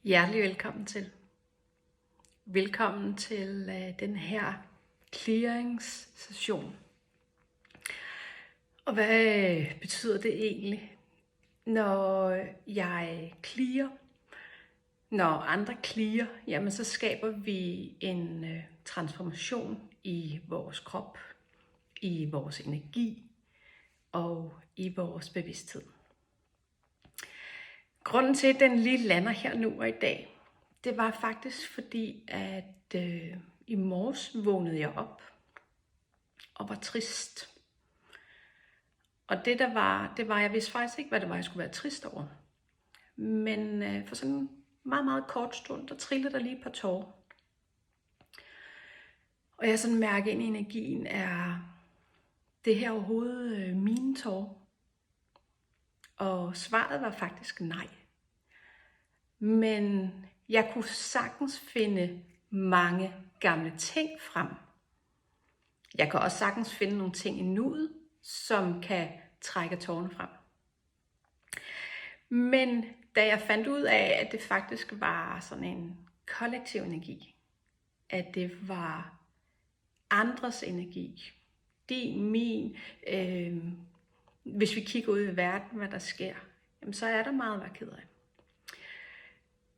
Hjertelig velkommen til. Velkommen til den her clearingssession. Og hvad betyder det egentlig, når jeg clear? Når andre clear, jamen så skaber vi en transformation i vores krop, i vores energi og i vores bevidsthed. Grunden til, at den lige lander her nu og i dag, det var faktisk fordi, at i morges vågnede jeg op og var trist. Og det var, jeg vidste faktisk ikke, hvad det var, jeg skulle være trist over. Men for sådan en meget, meget kort stund, der trillede der lige et par tårer. Og jeg sådan mærker ind i energien, er det her overhovedet mine tårer? Og svaret var faktisk nej. Men jeg kunne sagtens finde mange gamle ting frem. Jeg kan også sagtens finde nogle ting i nuet, som kan trække tårerne frem. Men da jeg fandt ud af, at det faktisk var sådan en kollektiv energi, at det var andres energi, din, min, hvis vi kigger ud i verden, hvad der sker, jamen så er der meget at være ked af.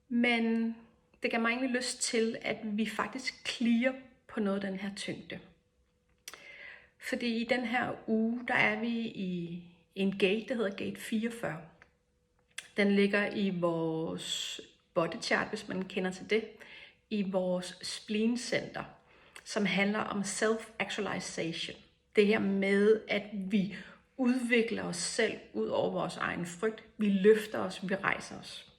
Men det gav mig egentlig lyst til, at vi faktisk clear på noget af den her tyngde. Fordi i den her uge, der er vi i en gate, der hedder gate 44. Den ligger i vores body chart, hvis man kender til det, i vores spleen center, som handler om self-actualization. Det her med, at vi udvikler os selv ud over vores egen frygt. Vi løfter os, vi rejser os.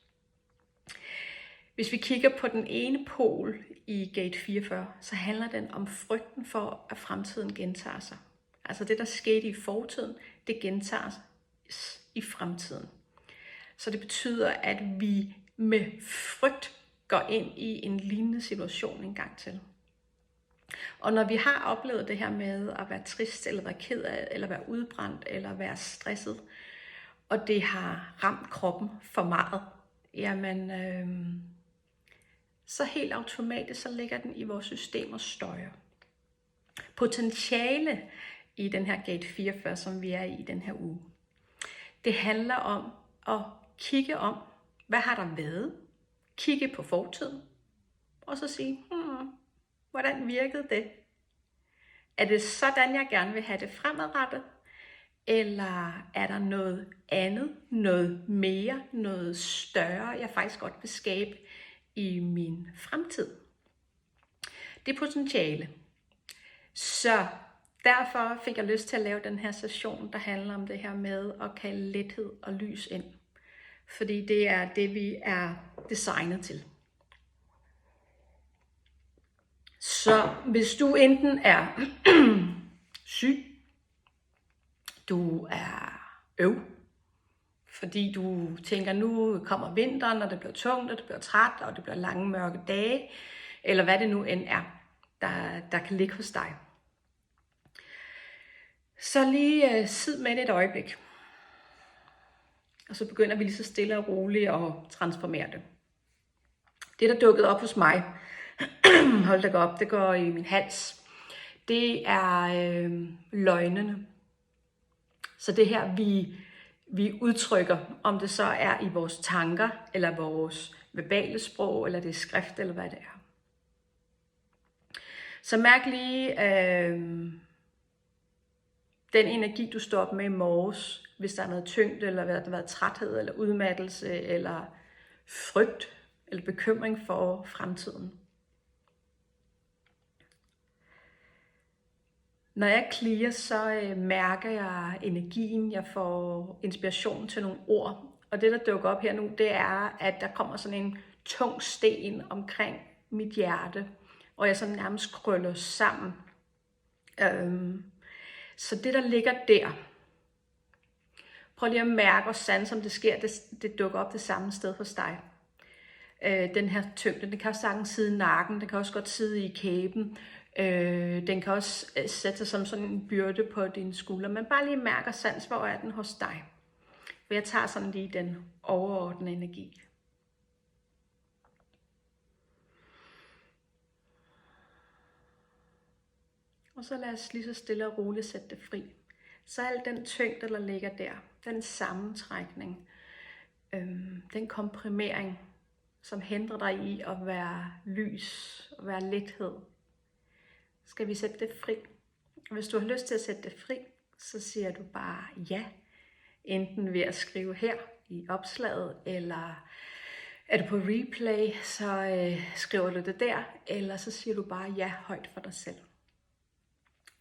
Hvis vi kigger på den ene pol i gate 44, så handler den om frygten for, at fremtiden gentager sig. Altså det, der skete i fortiden, det gentager sig i fremtiden. Så det betyder, at vi med frygt går ind i en lignende situation en gang til. Og når vi har oplevet det her med at være trist, eller være ked af, eller være udbrændt, eller være stresset, og det har ramt kroppen for meget, jamen så helt automatisk så ligger den i vores system og støjer. Potentiale i den her gate 44, som vi er i den her uge, det handler om at kigge om, hvad har der været? Kigge på fortiden, og så sige, hvordan virkede det? Er det sådan, jeg gerne vil have det fremadrettet? Eller er der noget andet, noget mere, noget større, jeg faktisk godt vil skabe i min fremtid? Det er potentiale. Så derfor fik jeg lyst til at lave den her session, der handler om det her med at kalde lethed og lys ind. Fordi det er det, vi er designet til. Så hvis du enten er syg, du er fordi du tænker, nu kommer vinteren, og det bliver tungt, og det bliver træt, og det bliver lange mørke dage, eller hvad det nu end er, der kan ligge hos dig. Så lige sid med det et øjeblik. Og så begynder vi lige så stille og roligt at transformere det. Det, der dukkede op hos mig, hold da op, det går i min hals, det er løgnene. Så det her, vi udtrykker, om det så er i vores tanker, eller vores verbale sprog, eller det er skrift, eller hvad det er. Så mærk lige den energi, du står op med i morges, hvis der er noget tyngt, eller der har været træthed, eller udmattelse, eller frygt, eller bekymring for fremtiden. Når jeg clear, så mærker jeg energien, jeg får inspiration til nogle ord. Og det, der dukker op her nu, det er, at der kommer sådan en tung sten omkring mit hjerte, og jeg sådan nærmest krøller sammen. Så det, der ligger der, prøv lige at mærke og sanse, om det sker, det dukker op det samme sted hos dig. Den her tyngde, den kan også sagtens sidde i nakken, den kan også godt sidde i kæben, den kan også sætte sig som sådan en byrde på dine skuldre, men bare lige mærke og sans, hvor er den hos dig. For jeg tager sådan lige den overordnede energi. Og så lad os lige så stille og roligt sætte det fri. Så al den tyngde, der ligger der, den sammentrækning, den komprimering, som hindrer dig i at være lys og være lethed, skal vi sætte det fri. Hvis du har lyst til at sætte det fri, så siger du bare ja. Enten ved at skrive her i opslaget, eller er du på replay, så skriver du det der, eller så siger du bare ja højt for dig selv.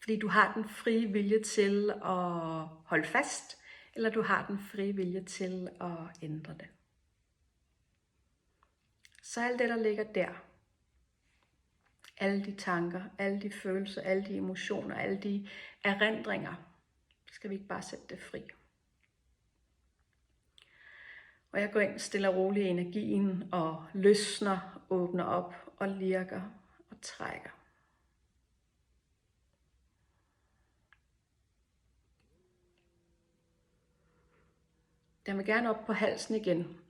Fordi du har den frie vilje til at holde fast, eller du har den frie vilje til at ændre det. Så alt det, der ligger der, alle de tanker, alle de følelser, alle de emotioner, alle de erindringer, skal vi ikke bare sætte det fri. Og jeg går ind stille og roligt i energien og løsner, åbner op og lirker og trækker. Den vil gerne op på halsen igen.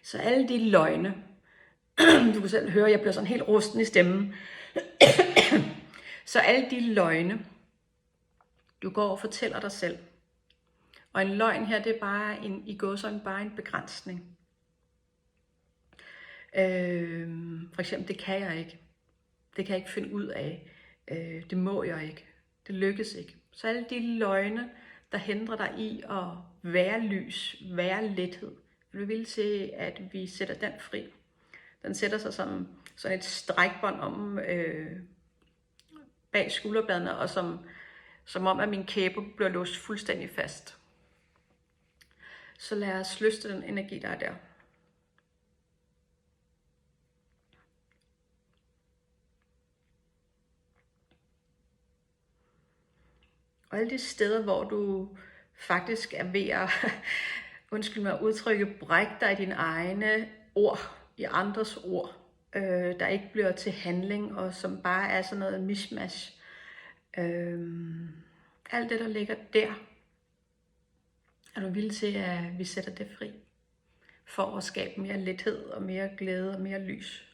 Så alle de løgne, du kan selv høre, at jeg bliver sådan helt rusten i stemmen. Så alle de løgne, du går og fortæller dig selv. Og en løgn her, det er bare bare en begrænsning. For eksempel, det kan jeg ikke. Det kan jeg ikke finde ud af. Det må jeg ikke. Det lykkes ikke. Så alle de løgne, der hindrer dig i at være lys, være lethed. Jeg vil til, at vi sætter den fri. Den sætter sig som sådan et strækbånd om bag skulderbladene, og som om, at min kæbe bliver låst fuldstændig fast. Så lad os løsne den energi, der er der. Og alle de steder, hvor du faktisk er ved at, undskyld mig, udtrykke, brække dig i dine egne ord, i andres ord, der ikke bliver til handling, og som bare er sådan noget mishmash. Alt det, der ligger der, er du villig til, at vi sætter det fri, for at skabe mere lethed, og mere glæde, og mere lys.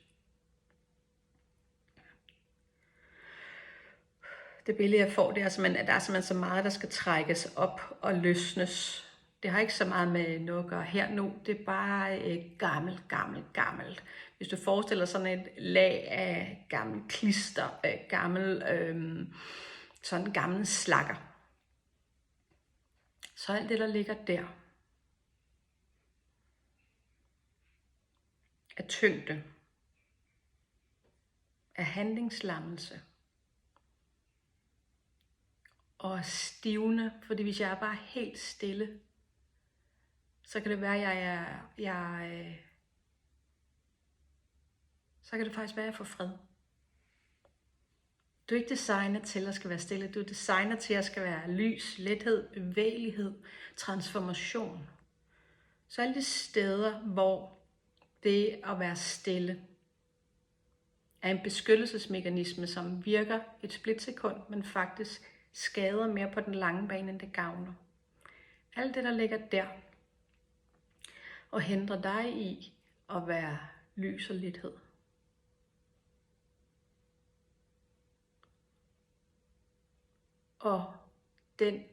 Det billede, jeg får, det er simpelthen, at der er simpelthen så meget, der skal trækkes op og løsnes. Det har ikke så meget med noget at gøre her nu. Det er bare gammelt. Hvis du forestiller sådan et lag af gammel klister, sådan gammel slakker. Så alt det, der ligger der, er tyngde, er handlingslammelse, og stivne, fordi hvis jeg er bare helt stille, så kan det være, at så kan det faktisk være, at jeg får fred. Du er ikke designet til at skal være stille. Du er designet til at skal være lys, lethed, bevægelighed, transformation. Så alle de steder, hvor det at være stille er en beskyttelsesmekanisme, som virker et splitsekund, men faktisk skader mere på den lange bane, end det gavner. Alt det, der ligger der, og hindrer dig i at være lys og lethed. Og den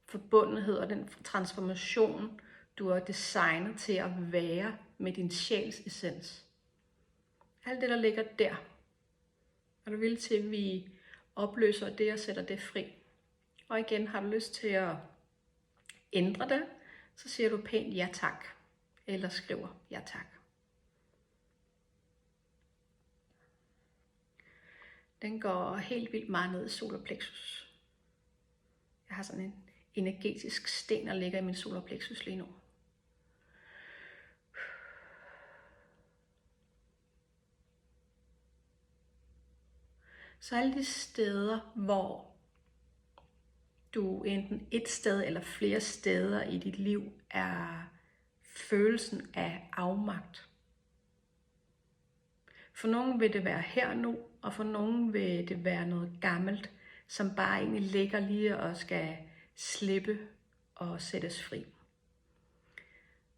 forbundethed og den transformation, du er designet til at være med din sjæls essens. Alt det, der ligger der, er du villig til, at vi opløser det og sætter det fri. Og igen, har du lyst til at ændre det, så siger du pænt ja tak, eller skriver ja tak. Den går helt vildt meget ned i solarplexus. Jeg har sådan en energetisk sten, der ligger i min solarplexus lige nu. Så alle de steder, hvor du enten et sted eller flere steder i dit liv er følelsen af afmagt. For nogen vil det være her nu, og for nogen vil det være noget gammelt, som bare egentlig ligger lige og skal slippe og sættes fri.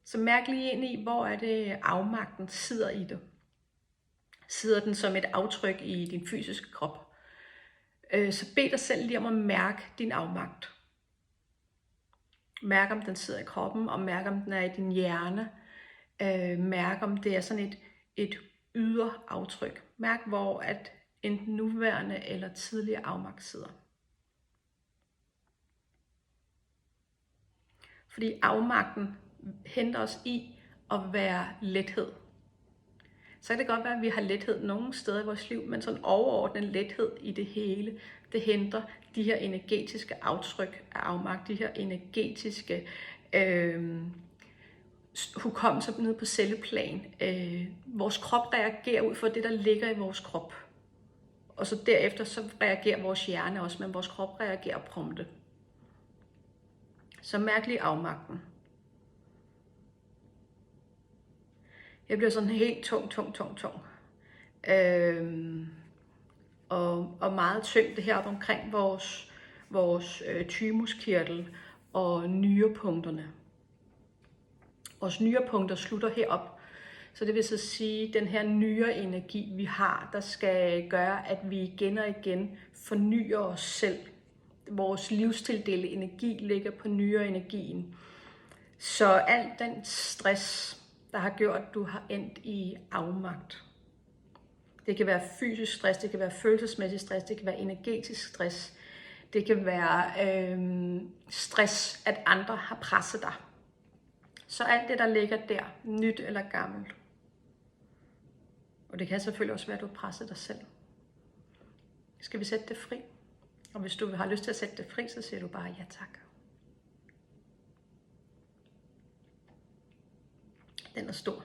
Så mærk lige ind i, hvor er det afmagten sidder i dig. Sidder den som et aftryk i din fysiske krop? Så bed dig selv lige om at mærke din afmagt. Mærk om den sidder i kroppen, og mærk om den er i din hjerne. Mærk om det er sådan et ydre aftryk. Mærk hvor at enten nuværende eller tidligere afmagt sidder. Fordi afmagten henter os i at være lethed. Så kan det godt være, at vi har lethed nogle steder i vores liv, men sådan overordnet lethed i det hele, det henter de her energetiske aftryk af afmagt, de her energetiske hukommelser nede på celleplan. Vores krop reagerer ud for det, der ligger i vores krop. Og så derefter så reagerer vores hjerne også, men vores krop reagerer prompte. Så mærkelig afmagten. Jeg bliver sådan helt tung. Og meget tyngde heroppe omkring vores thymuskirtel og nyrepunkterne. Vores nyrepunkter slutter herop. Så det vil så sige, at den her nyreenergi, vi har, der skal gøre, at vi igen og igen fornyer os selv. Vores livstildelte energi ligger på nyreenergien. Så al den stress, der har gjort, at du har endt i afmagt. Det kan være fysisk stress, det kan være følelsesmæssig stress, det kan være energetisk stress. Det kan være stress, at andre har presset dig. Så alt det, der ligger der, nyt eller gammelt. Og det kan selvfølgelig også være, at du har presset dig selv. Skal vi sætte det fri? Og hvis du har lyst til at sætte det fri, så siger du bare ja tak. Den er stor.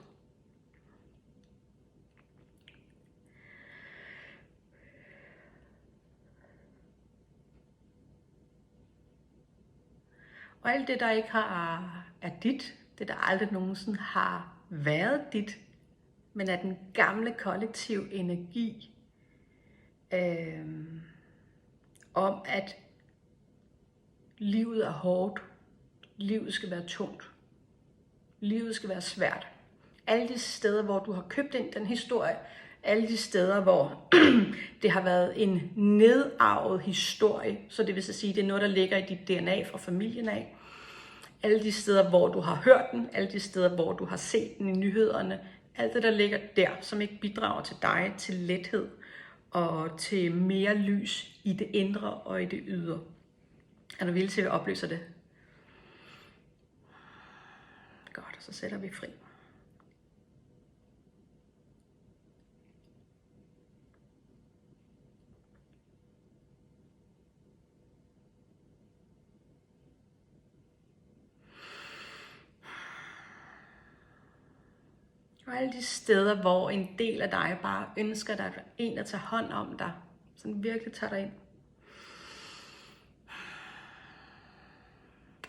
Og alt det, der ikke er dit, det der aldrig nogensinde har været dit, men er den gamle kollektiv energi om, at livet er hårdt, livet skal være tungt, livet skal være svært. Alle de steder, hvor du har købt ind den historie, alle de steder, hvor det har været en nedarvet historie, så det vil så sige, det er noget, der ligger i dit DNA fra familien af. Alle de steder, hvor du har hørt den, alle de steder, hvor du har set den i nyhederne, alt det, der ligger der, som ikke bidrager til dig, til lethed og til mere lys i det indre og i det ydre. Er du villig til, at vi oplyser det? Godt, så sætter vi fri. Og alle de steder, hvor en del af dig bare ønsker dig en at tage hånd om dig. Sådan virkelig tager dig ind.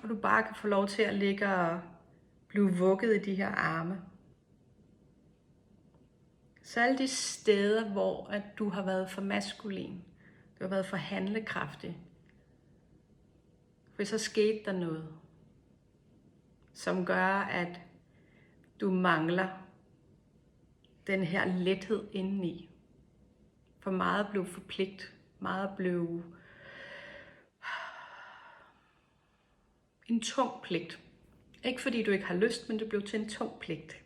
Og du bare kan få lov til at ligge og blive vugget i de her arme. Så alle de steder, hvor at du har været for maskulin, du har været for handlekraftig, for så skete der noget, som gør, at du mangler den her lethed indeni. For meget blev forpligt, meget blev en tung pligt. Ikke fordi du ikke har lyst, men det blev til en tung pligt.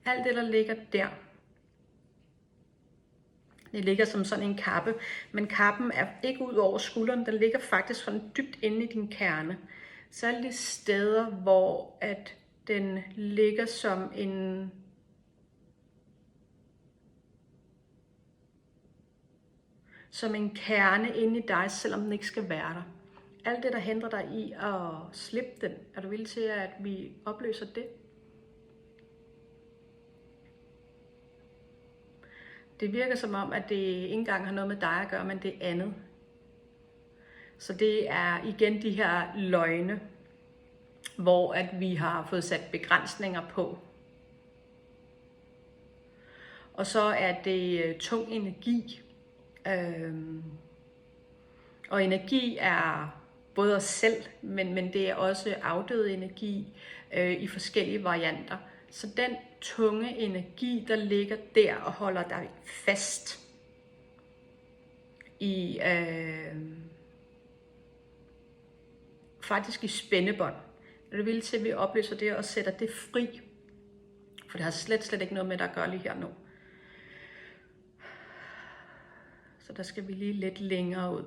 Alt det, der ligger der, det ligger som sådan en kappe, men kappen er ikke ud over skulderen, den ligger faktisk sådan dybt inde i din kerne. Så alle de steder, hvor at den ligger som en kerne inde i dig, selvom den ikke skal være der. Alt det, der hindrer dig i at slippe den, er du villig til, at vi opløser det? Det virker som om, at det ikke engang har noget med dig at gøre, men det er andet. Så det er igen de her løgne, hvor at vi har fået sat begrænsninger på. Og så er det tung energi. Og energi er både os selv, men det er også afdød energi i forskellige varianter. Så den tunge energi, der ligger der og holder dig fast i faktisk i spændebånd. Er du villig til, at vi opløser det og sætter det fri? For det har slet ikke noget med dig at gøre lige her nu. Så der skal vi lige lidt længere ud.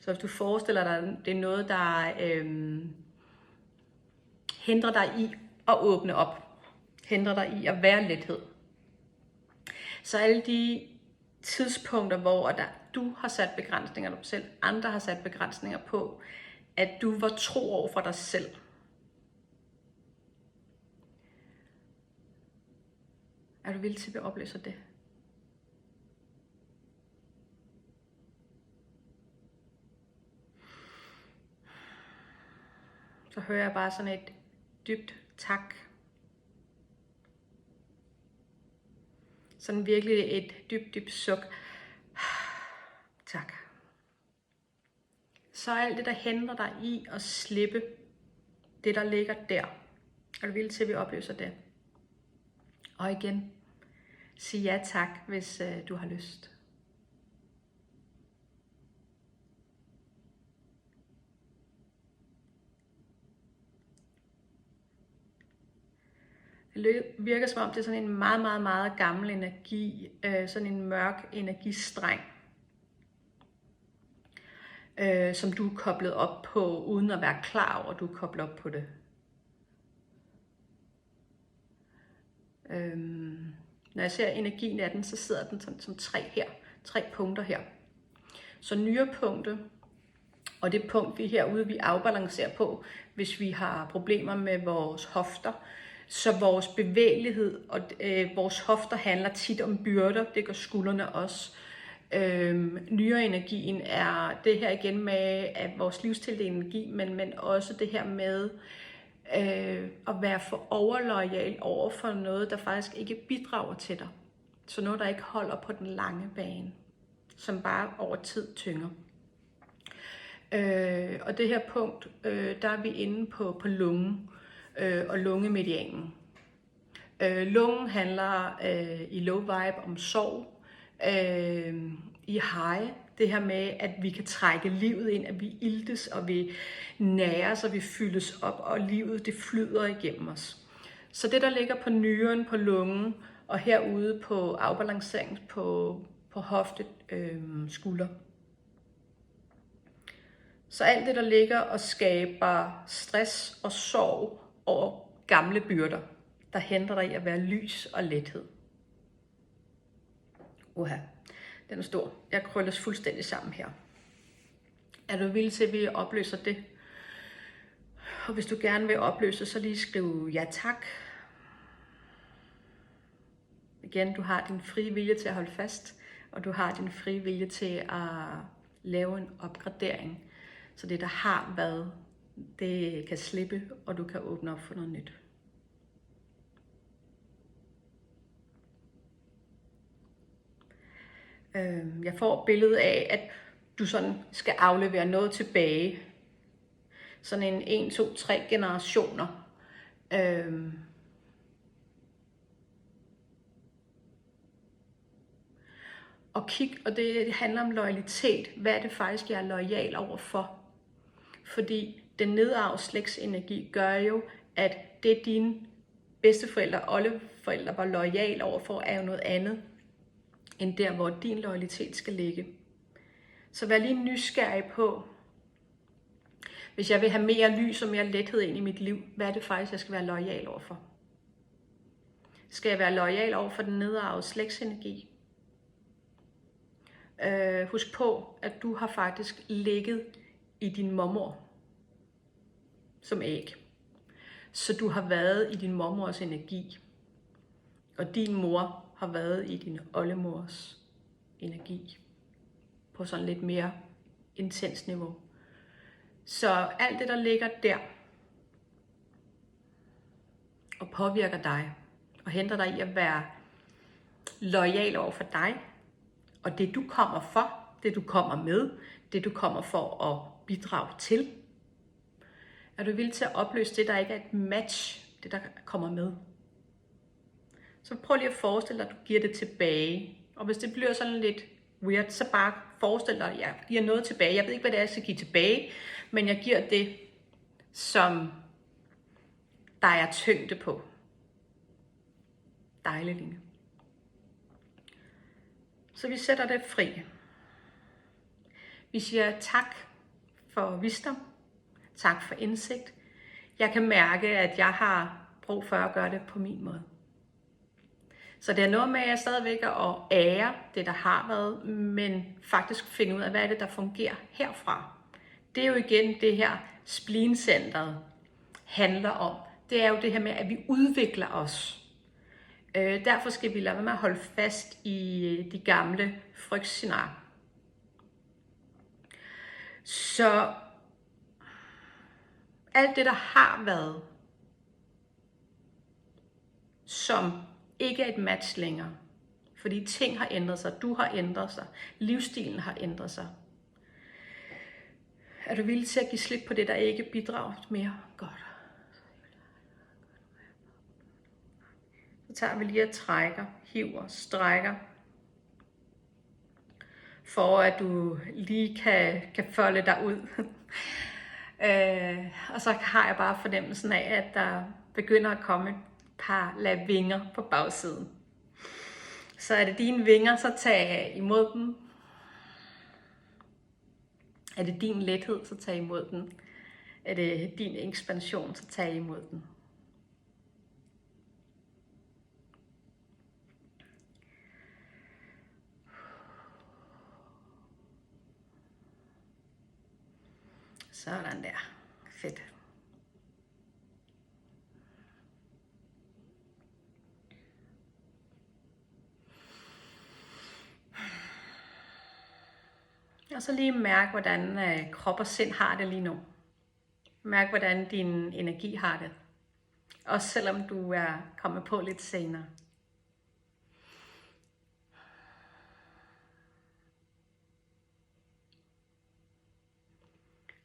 Så hvis du forestiller dig, det er noget, der hindrer dig i at åbne op. Hindrer dig i at være lethed. Så alle de tidspunkter, hvor du har sat begrænsninger på dig selv, andre har sat begrænsninger på, at du var tro over for dig selv. Er du villig til at opløse det? Så hører jeg bare sådan et dybt tak. Sådan virkelig et dybt suk. Tak. Så alt det, der hindrer dig i at slippe det, der ligger der. Er du villig til, at vi opløser det? Og igen, sig ja tak, hvis du har lyst. Det virker som om, det er sådan en meget gammel energi, sådan en mørk energistreng, som du er koblet op på, uden at være klar over, at du er koblet op på det. Når jeg ser energien af den, så sidder den som tre punkter her. Så nyrepunktet, og det punkt vi herude, vi afbalancerer på, hvis vi har problemer med vores hofter. Så vores bevægelighed og vores hofter handler tit om byrder, det gør skuldrene også. Nyreenergien er det her igen med at vores livstildelte energi, men også det her med at være for overloyal over for noget, der faktisk ikke bidrager til dig. Så noget, der ikke holder på den lange bane, som bare over tid tynger. Og det her punkt, der er vi inde på lungen og lungemedianen. Lungen handler i low vibe om sorg, i high, det her med, at vi kan trække livet ind, at vi iltes, og vi næres, og vi fyldes op, og livet det flyder igennem os. Så det, der ligger på nyren, på lungen, og herude på afbalancering på hofte, skulder. Så alt det, der ligger og skaber stress og sorg over gamle byrder, der hindrer dig i at være lys og lethed. Uha, den er stor. Jeg krølles fuldstændig sammen her. Er du villig til, at vi opløser det? Og hvis du gerne vil opløse, så lige skriv ja tak. Igen, du har din frie vilje til at holde fast, og du har din frie vilje til at lave en opgradering. Så det, der har været, det kan slippe, og du kan åbne op for noget nyt. Jeg får et billede af, at du sådan skal aflevere noget tilbage. Sådan en 1, 2, 3 generationer. Og kig, og det handler om loyalitet. Hvad er det faktisk, jeg er loyal overfor? Fordi den nedarvede slægtsenergi gør jo, at det dine bedsteforældre og oldeforældre var loyal overfor, er jo noget andet, end der, hvor din loyalitet skal ligge. Så vær lige nysgerrig på, hvis jeg vil have mere lys og mere lethed ind i mit liv, hvad er det faktisk, jeg skal være loyal overfor? Skal jeg være loyal overfor den nedarvede slægtsenergi? Husk på, at du har faktisk ligget i din mormor som æg. Så du har været i din mormors energi. Og din mor har været i din oldemors energi. På sådan lidt mere intens niveau. Så alt det, der ligger der, og påvirker dig, og henter dig i at være loyal over for dig, og det du kommer for, det du kommer med, det du kommer for at bidrage til. Er du villig til at opløse det, der ikke er et match, det der kommer med? Så prøv lige at forestille dig, at du giver det tilbage. Og hvis det bliver sådan lidt weird, så bare forestil dig, at jeg giver noget tilbage. Jeg ved ikke, hvad det er, jeg skal give tilbage, men jeg giver det, som der er tyngde på. Dejligt, Line. Så vi sætter det fri. Vi siger tak for visdom. Tak for indsigt. Jeg kan mærke, at jeg har brug for at gøre det på min måde. Så det er noget med, at jeg stadigvæk at ære det, der har været, men faktisk finde ud af, hvad er det, der fungerer herfra. Det er jo igen det her spleen-centret handler om. Det er jo det her med, at vi udvikler os. Derfor skal vi lade være med at holde fast i de gamle frygtscenarier. Så alt det, der har været, som ikke er et match længere, fordi ting har ændret sig, du har ændret sig, livsstilen har ændret sig. Er du villig til at give slip på det, der ikke bidrager mere? Godt. Så tager vi lige og trækker, hiver, strækker, for at du lige kan folde dig ud. Og så har jeg bare fornemmelsen af, at der begynder at komme et par lag vinger på bagsiden. Så er det dine vinger, så tag imod dem. Er det din lethed, så tag imod den. Er det din ekspansion, så tag imod den. Sådan der. Fedt. Og så lige mærk, hvordan krop og sind har det lige nu. Mærk, hvordan din energi har det. Også selvom du er kommet på lidt senere.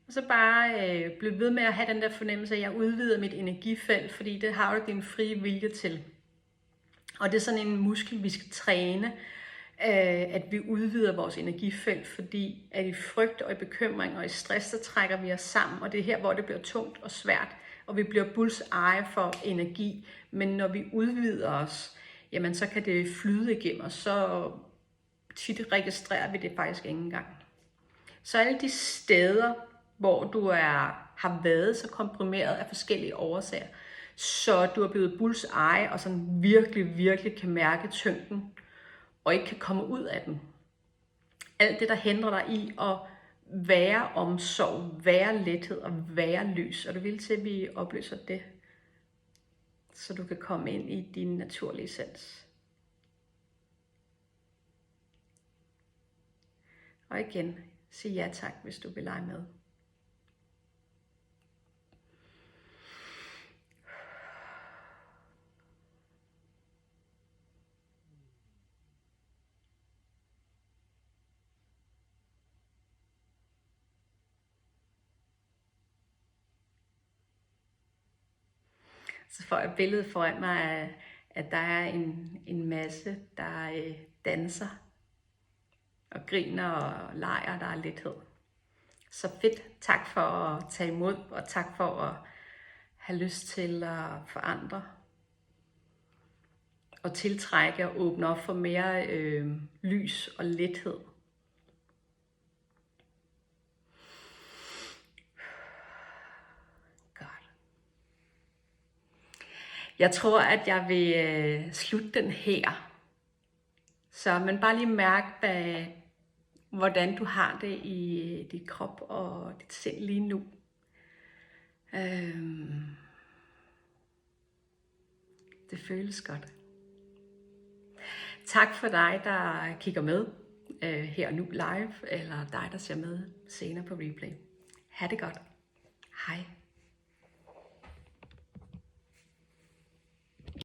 Og så bare bliv ved med at have den der fornemmelse, at jeg udvider mit energifelt, fordi det har du din frie vilje til. Og det er sådan en muskel, vi skal træne, at vi udvider vores energifelt, fordi at i frygt og i bekymring og i stress, så trækker vi os sammen, og det er her, hvor det bliver tungt og svært, og vi bliver bullseye for energi. Men når vi udvider os, jamen så kan det flyde igennem os, så tit registrerer vi det faktisk ikke engang. Så alle de steder, hvor du har været så komprimeret af forskellige årsager, så du er blevet bullseye og sådan virkelig, virkelig kan mærke tyngden, og ikke kan komme ud af den. Alt det, der hindrer dig i at være omsorg, være lethed og være lys. Og du vil til, at vi opløser det, så du kan komme ind i din naturlige essens. Og igen, sig ja tak, hvis du vil lege med. Så får jeg billedet foran mig, at der er en masse, der danser og griner og leger, der er lethed. Så fedt. Tak for at tage imod, og tak for at have lyst til at forandre. Og tiltrække og åbne op for mere lys og lethed. Jeg tror, at jeg vil slutte den her. Så men bare lige mærk, hvordan du har det i dit krop og dit sind lige nu. Det føles godt. Tak for dig, der kigger med her nu live, eller dig, der ser med senere på replay. Ha' det godt. Hej.